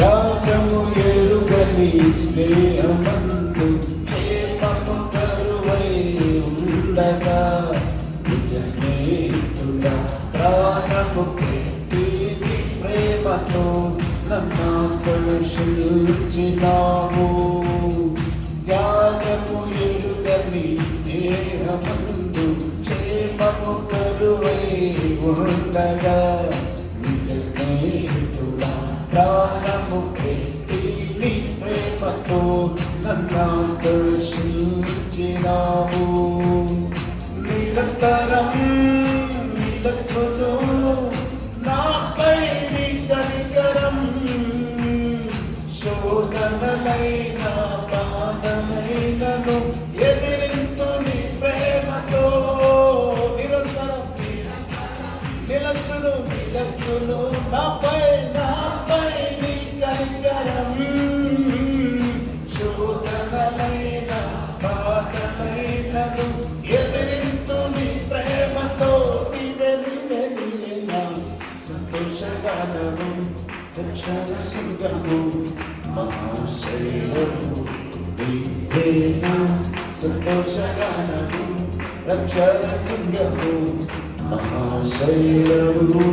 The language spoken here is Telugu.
త్యాగము ఎరుగని స్నేహమందు ప్రేమకు కరువై ఉండగా నిజ స్నేహితుడ ప్రాణము పెట్టి ప్రేమతో నన్ను పరిశీలించినావు. త్యాగము ఎరుగని స్నేహమందు ప్రేమకు కరువై ఉండగా నిజ స్నేహితుడ ప్రాణము పెట్టి నీ ప్రేమతో నన్ను దర్శించినావు. నిరంతరం నిలచును నాపై నీ కనికరం, శోధనలైన బాధలైనను ఎదిరింతు నీ ప్రేమతో. నిరంతరం నిలచును నిలచును నాపై నీ కనికరం, శోధనలైన బాధలైనను ఎదిరింతు నీ ప్రేమతో. నీవే నా సంతోషగానము, రక్షణ శృంగము, మహాశైలము. నీవే నా సంతోషగానము, రక్షణ శృంగము, మహాశైలము.